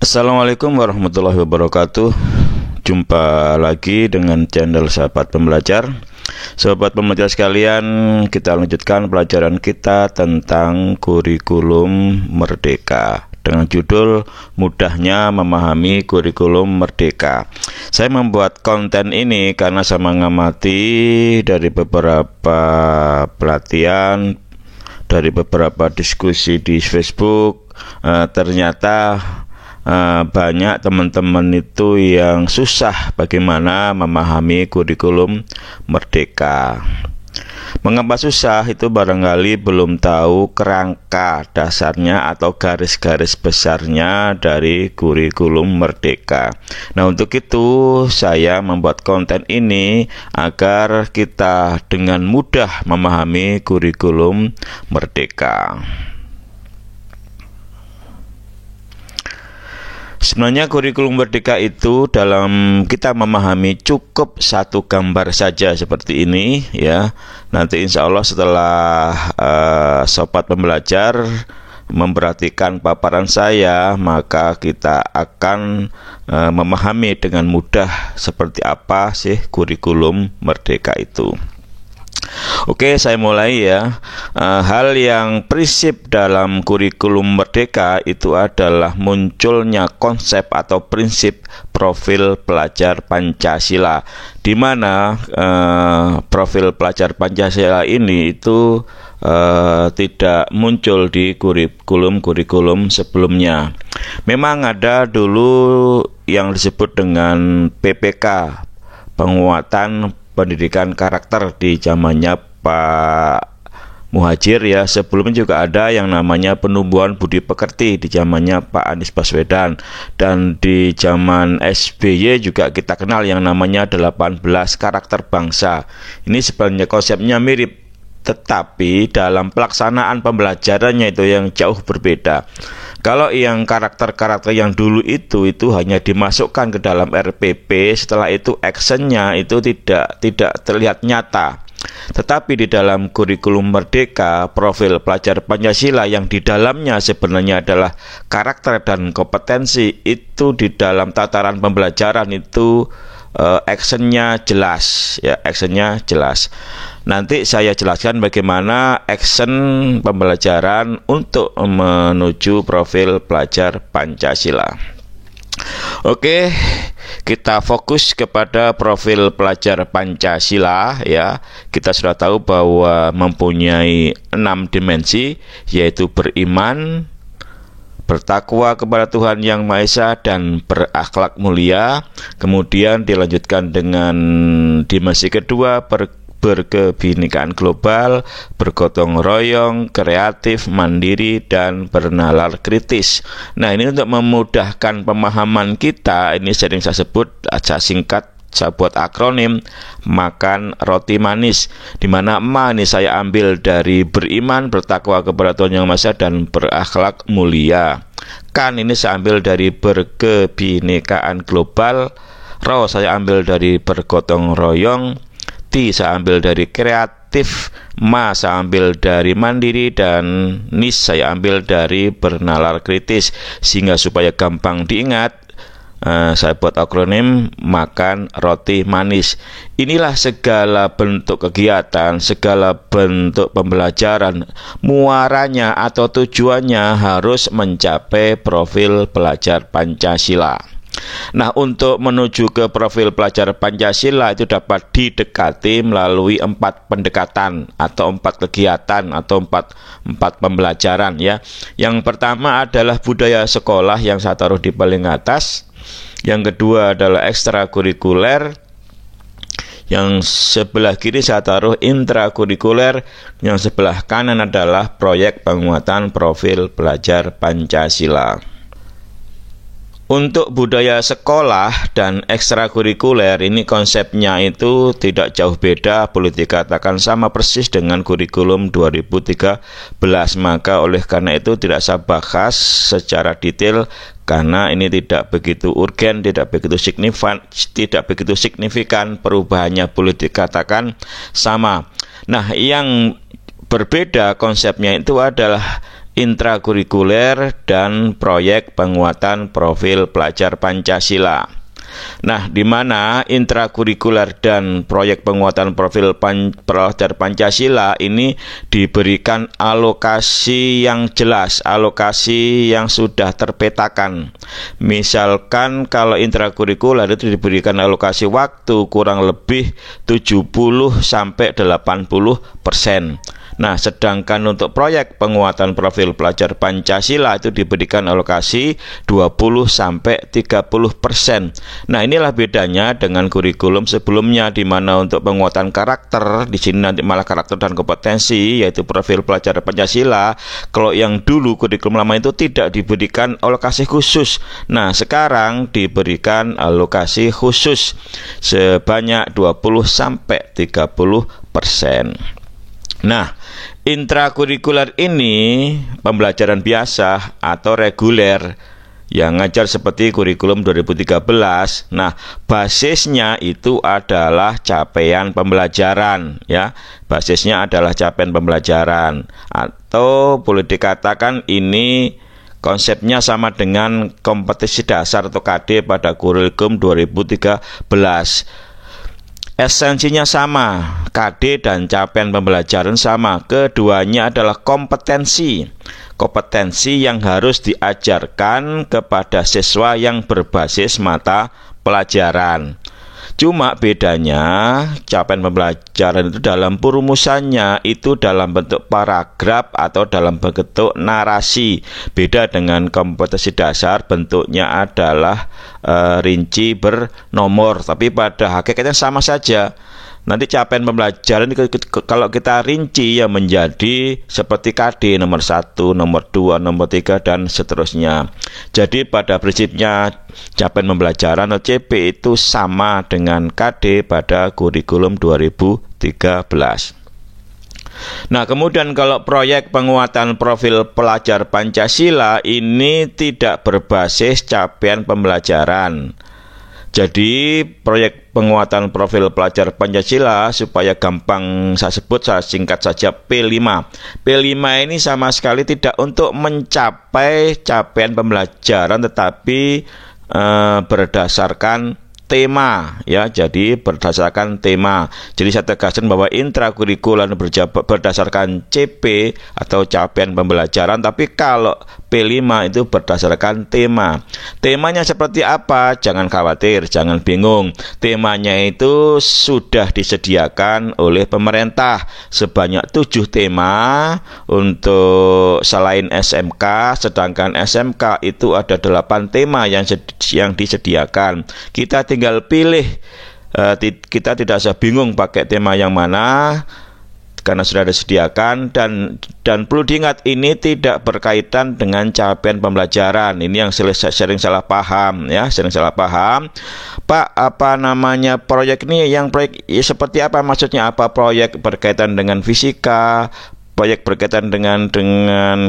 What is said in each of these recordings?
Assalamualaikum warahmatullahi wabarakatuh. Jumpa lagi dengan channel Sahabat Pembelajar. Sahabat pembelajar sekalian, kita lanjutkan pelajaran kita tentang kurikulum merdeka dengan judul Mudahnya Memahami Kurikulum Merdeka. Saya membuat konten ini karena saya mengamati dari beberapa pelatihan, dari beberapa diskusi di Facebook, ternyata banyak teman-teman itu yang susah bagaimana memahami kurikulum merdeka. Mengapa susah? Itu barangkali belum tahu kerangka dasarnya atau garis-garis besarnya dari kurikulum merdeka. Nah, untuk itu saya membuat konten ini agar kita dengan mudah memahami kurikulum merdeka. Sebenarnya kurikulum merdeka itu dalam kita memahami cukup satu gambar saja seperti ini ya. Nanti insya Allah setelah sobat pembelajar memperhatikan paparan saya, maka kita akan memahami dengan mudah seperti apa sih kurikulum merdeka itu. Oke, saya mulai ya. Hal yang prinsip dalam kurikulum merdeka itu adalah munculnya konsep atau prinsip profil pelajar Pancasila, di mana profil pelajar Pancasila ini itu tidak muncul di kurikulum sebelumnya. Memang ada dulu yang disebut dengan PPK, penguatan pendidikan karakter di zamannya Pak Muhadjir ya. Sebelumnya juga ada yang namanya penumbuhan budi pekerti di zamannya Pak Anies Baswedan, dan di zaman SBY juga kita kenal yang namanya 18 karakter bangsa. Ini sebenarnya konsepnya mirip, tetapi dalam pelaksanaan pembelajarannya itu yang jauh berbeda. Kalau yang karakter-karakter yang dulu itu hanya dimasukkan ke dalam RPP, setelah itu actionnya itu tidak terlihat nyata. Tetapi di dalam kurikulum merdeka, profil pelajar Pancasila yang di dalamnya sebenarnya adalah karakter dan kompetensi, itu di dalam tataran pembelajaran itu actionnya jelas ya, actionnya jelas. Nanti saya jelaskan bagaimana action pembelajaran untuk menuju profil pelajar Pancasila. Oke, kita fokus kepada profil pelajar Pancasila ya. Kita sudah tahu bahwa mempunyai 6 dimensi, yaitu beriman, bertakwa kepada Tuhan Yang Maha Esa, dan berakhlak mulia. Kemudian dilanjutkan dengan dimensi kedua, berkebinekaan global, bergotong royong, kreatif, mandiri, dan bernalar kritis. Nah, ini untuk memudahkan pemahaman kita, ini sering saya sebut, saya singkat, saya buat akronim makan roti manis, di mana ma ini saya ambil dari beriman, bertakwa kepada Tuhan Yang Maha Esa, dan berakhlak mulia. Kan ini saya ambil dari berkebinekaan global, ro saya ambil dari bergotong royong, ti saya ambil dari kreatif, ma saya ambil dari mandiri, dan nis saya ambil dari bernalar kritis. Sehingga supaya gampang diingat, saya buat akronim makan roti manis. Inilah segala bentuk kegiatan, segala bentuk pembelajaran, muaranya atau tujuannya harus mencapai profil pelajar Pancasila. Nah, untuk menuju ke profil pelajar Pancasila itu dapat didekati melalui 4 pendekatan atau 4 kegiatan atau 4 pembelajaran ya. Yang pertama adalah budaya sekolah yang saya taruh di paling atas. Yang kedua adalah ekstrakurikuler. Yang sebelah kiri saya taruh intrakurikuler. Yang sebelah kanan adalah proyek penguatan profil pelajar Pancasila. Untuk budaya sekolah dan ekstrakurikuler ini konsepnya itu tidak jauh beda, boleh dikatakan sama persis dengan kurikulum 2013. Maka oleh karena itu tidak saya bahas secara detail karena ini tidak begitu urgen, tidak begitu signifikan perubahannya, boleh dikatakan sama. Nah, yang berbeda konsepnya itu adalah intrakurikuler dan proyek penguatan profil pelajar Pancasila. Nah, di mana intrakurikuler dan proyek penguatan profil pelajar Pancasila ini diberikan alokasi yang jelas, alokasi yang sudah terpetakan. Misalkan kalau intrakurikuler itu diberikan alokasi waktu kurang lebih 70 sampai 80%. Nah, sedangkan untuk proyek penguatan profil pelajar Pancasila itu diberikan alokasi 20 sampai 30%. Nah, inilah bedanya dengan kurikulum sebelumnya, di mana untuk penguatan karakter di sini nanti malah karakter dan kompetensi, yaitu profil pelajar Pancasila. Kalau yang dulu kurikulum lama itu tidak diberikan alokasi khusus. Nah, sekarang diberikan alokasi khusus sebanyak 20 sampai 30%. Nah, intrakurikuler ini pembelajaran biasa atau reguler yang ngajar seperti kurikulum 2013. Nah, basisnya itu adalah capaian pembelajaran, ya. Basisnya adalah capaian pembelajaran, atau boleh dikatakan ini konsepnya sama dengan kompetensi dasar atau KD pada kurikulum 2013. Esensinya sama, KD dan capaian pembelajaran sama. Keduanya adalah kompetensi yang harus diajarkan kepada siswa yang berbasis mata pelajaran. Cuma bedanya capaian pembelajaran itu dalam perumusannya itu dalam bentuk paragraf atau dalam bentuk narasi. Beda dengan kompetensi dasar, bentuknya adalah rinci bernomor, tapi pada hakikatnya sama saja. Nanti capaian pembelajaran kalau kita rinci ya menjadi seperti KD nomor 1, nomor 2, nomor 3 dan seterusnya. Jadi pada prinsipnya capaian pembelajaran atau CP itu sama dengan KD pada kurikulum 2013. Nah, kemudian kalau proyek penguatan profil pelajar Pancasila ini tidak berbasis capaian pembelajaran. Jadi proyek penguatan profil pelajar Pancasila, supaya gampang saya sebut, saya singkat saja P5. P5 ini sama sekali tidak untuk mencapai capaian pembelajaran, tetapi berdasarkan tema, ya. Jadi berdasarkan tema. Jadi saya tegaskan bahwa intrakurikuler berdasarkan CP atau capaian pembelajaran, tapi kalau P5 itu berdasarkan tema. Temanya seperti apa? Jangan khawatir, jangan bingung. Temanya itu sudah disediakan oleh pemerintah sebanyak 7 tema untuk selain SMK, sedangkan SMK itu ada 8 tema yang disediakan. Kita tinggal pilih, kita tidak usah bingung pakai tema yang mana karena sudah disediakan, dan perlu diingat ini tidak berkaitan dengan capaian pembelajaran. Ini yang sering salah paham, ya, sering salah paham. Pak, apa namanya proyek ini? Yang proyek seperti apa, maksudnya apa? Proyek berkaitan dengan fisika, proyek berkaitan dengan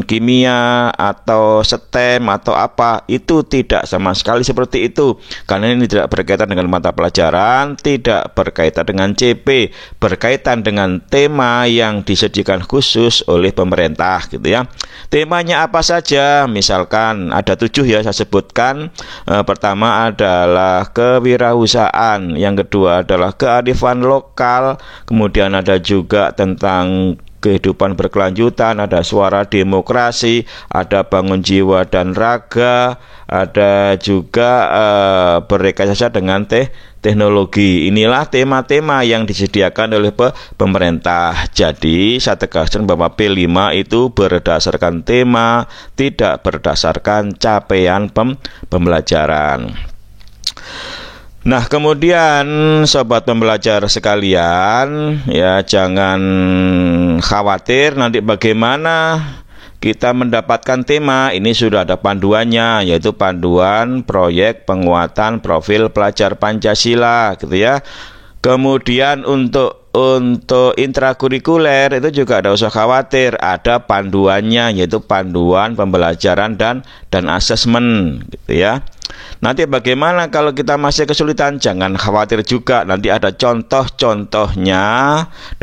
kimia atau STEM atau apa, itu tidak sama sekali seperti itu, karena ini tidak berkaitan dengan mata pelajaran, tidak berkaitan dengan CP, berkaitan dengan tema yang disediakan khusus oleh pemerintah, gitu ya. Temanya apa saja? Misalkan ada 7 ya, saya sebutkan. Pertama adalah kewirausahaan, yang kedua adalah kearifan lokal, kemudian ada juga tentang kehidupan berkelanjutan, ada suara demokrasi, ada bangun jiwa dan raga, ada juga berrekayasa dengan teknologi. Inilah tema-tema yang disediakan oleh pemerintah. Jadi saya tegaskan bahwa P5 itu berdasarkan tema, tidak berdasarkan capaian pembelajaran. Nah, kemudian sobat pembelajar sekalian, ya, jangan khawatir nanti bagaimana kita mendapatkan tema. Ini sudah ada panduannya, yaitu panduan proyek penguatan profil pelajar Pancasila, gitu ya. Kemudian untuk untuk intrakurikuler itu juga tidak usah khawatir, ada panduannya, yaitu panduan pembelajaran dan asesmen gitu ya. Nanti bagaimana kalau kita masih kesulitan? Jangan khawatir juga, nanti ada contoh-contohnya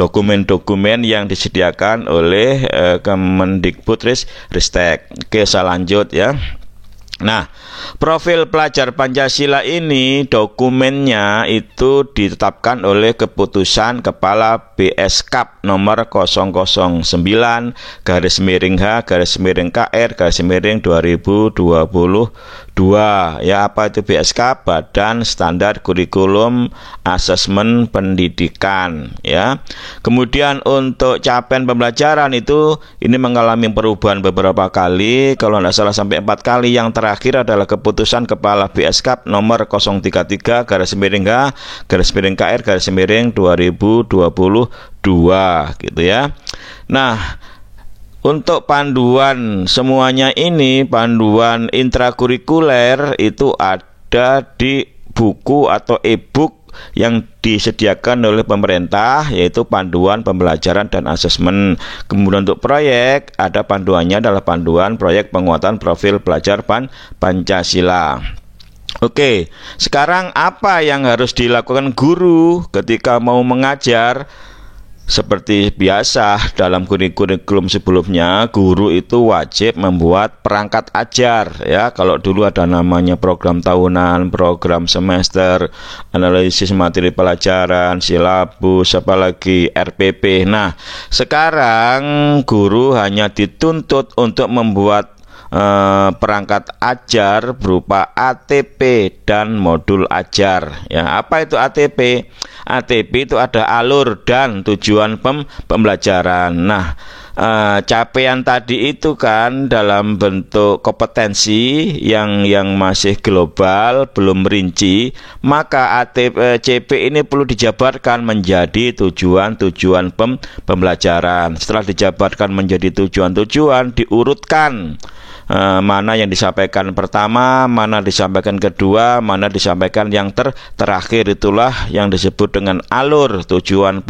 dokumen-dokumen yang disediakan oleh Kemendikbudristek. Oke, saya lanjut ya. Nah, profil pelajar Pancasila ini dokumennya itu ditetapkan oleh keputusan Kepala BSKAP nomor 009-HGR-KR-2022 ya. Apa itu BSKAP? Badan Standar Kurikulum Asesmen Pendidikan ya. Kemudian untuk capaian pembelajaran itu ini mengalami perubahan beberapa kali, kalau tidak salah sampai 4 kali. Yang terakhir adalah keputusan Kepala BSKAP nomor 033-HGR-KR-2022 gitu ya. Nah, untuk panduan semuanya ini, panduan intrakurikuler itu ada di buku atau e-book yang disediakan oleh pemerintah, yaitu panduan pembelajaran dan asesmen. Kemudian untuk proyek, ada panduannya adalah panduan proyek penguatan profil pelajar Pancasila. Oke, sekarang apa yang harus dilakukan guru ketika mau mengajar? Seperti biasa dalam kurikulum sebelumnya, guru itu wajib membuat perangkat ajar ya. Kalau dulu ada namanya program tahunan, program semester, analisis materi pelajaran, silabus, apalagi RPP. Nah, sekarang guru hanya dituntut untuk membuat perangkat ajar berupa ATP dan modul ajar ya. Apa itu ATP? ATP itu ada alur dan tujuan pembelajaran. Nah, capaian tadi itu kan dalam bentuk kompetensi yang masih global, belum rinci, maka CP ini perlu dijabarkan menjadi tujuan-tujuan pembelajaran. Setelah dijabarkan menjadi tujuan-tujuan, diurutkan mana yang disampaikan pertama, mana disampaikan kedua, mana disampaikan yang terakhir. Itulah yang disebut dengan alur tujuan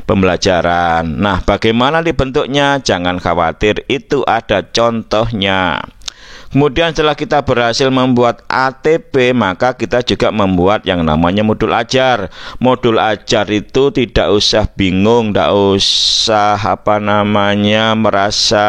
pembelajaran. Nah, bagaimana dibentuknya? Jangan khawatir, itu ada contohnya. Kemudian setelah kita berhasil membuat ATP, maka kita juga membuat yang namanya modul ajar. Modul ajar itu tidak usah bingung, tidak usah merasa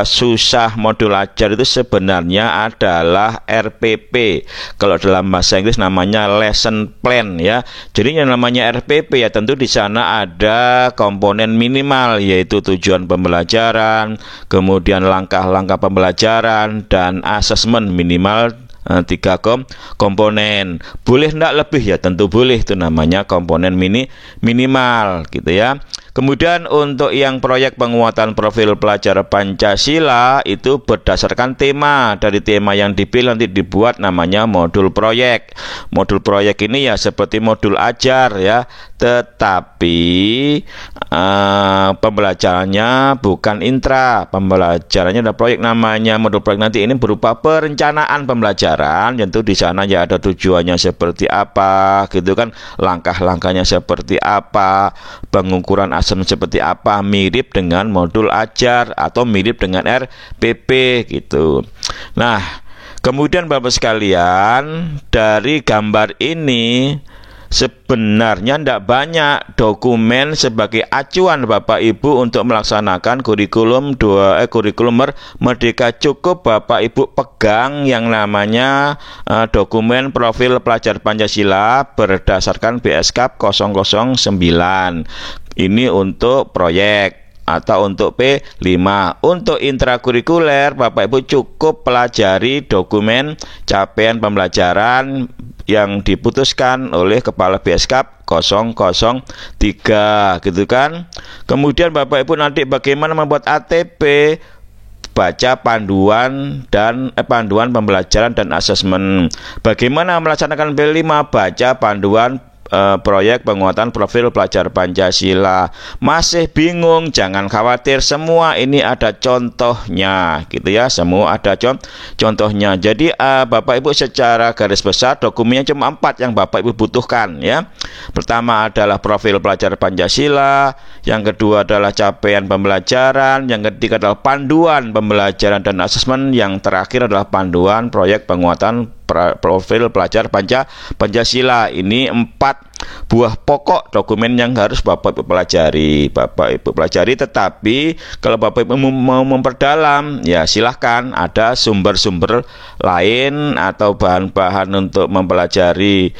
susah. Modul ajar itu sebenarnya adalah RPP. Kalau dalam bahasa Inggris namanya lesson plan ya. Jadi yang namanya RPP ya tentu di sana ada komponen minimal, yaitu tujuan pembelajaran, kemudian langkah-langkah pembelajaran, dan asesmen minimal 3 komponen. Boleh tidak lebih ya? Tentu boleh, itu namanya komponen minimal gitu ya. Kemudian untuk yang proyek penguatan profil pelajar Pancasila itu berdasarkan tema. Dari tema yang dipilih nanti dibuat namanya modul proyek. Modul proyek ini ya seperti modul ajar ya, tetapi pembelajarannya bukan intra, pembelajarannya ada proyek. Namanya modul proyek nanti ini berupa perencanaan pembelajaran. Tentu di sana ya ada tujuannya seperti apa gitu kan, langkah-langkahnya seperti apa, pengukuran seperti apa, mirip dengan modul ajar atau mirip dengan RPP gitu. Nah, kemudian Bapak sekalian, dari gambar ini sebenarnya tidak banyak dokumen sebagai acuan Bapak Ibu untuk melaksanakan kurikulum Merdeka. Cukup Bapak Ibu pegang yang namanya dokumen profil pelajar Pancasila berdasarkan BSKAP 009. Ini untuk proyek atau untuk P5. Untuk intrakurikuler, Bapak Ibu cukup pelajari dokumen capaian pembelajaran yang diputuskan oleh Kepala BSKAP 003 gitu kan. Kemudian Bapak Ibu nanti bagaimana membuat ATP, baca panduan pembelajaran dan asesmen. Bagaimana melaksanakan P5, baca panduan proyek penguatan profil pelajar Pancasila. Masih bingung? Jangan khawatir, semua ini ada contohnya gitu ya. Semua ada contohnya. Jadi Bapak Ibu secara garis besar dokumennya cuma 4 yang Bapak Ibu butuhkan ya. Pertama adalah profil pelajar Pancasila, yang kedua adalah capaian pembelajaran, yang ketiga adalah panduan pembelajaran dan asesmen, yang terakhir adalah panduan proyek penguatan profil pelajar Pancasila. Ini 4 buah pokok dokumen yang harus Bapak Ibu pelajari. Tetapi kalau Bapak Ibu mau memperdalam, ya silahkan, ada sumber-sumber lain atau bahan-bahan untuk mempelajari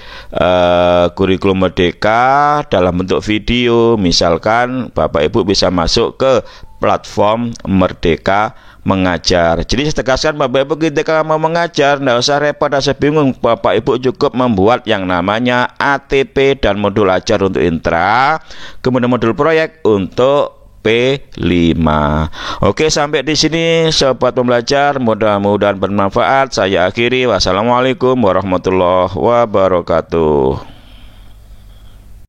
kurikulum Merdeka dalam bentuk video. Misalkan Bapak Ibu bisa masuk ke platform Merdeka Mengajar. Jadi saya tegaskan, Bapak Ibu ketika mau mengajar tidak usah repot, tidak usah bingung. Bapak Ibu cukup membuat yang namanya ATP dan modul ajar untuk intra, kemudian modul proyek untuk P5. Oke, sampai di sini sobat pembelajar, mudah-mudahan bermanfaat. Saya akhiri, wassalamualaikum warahmatullahi wabarakatuh.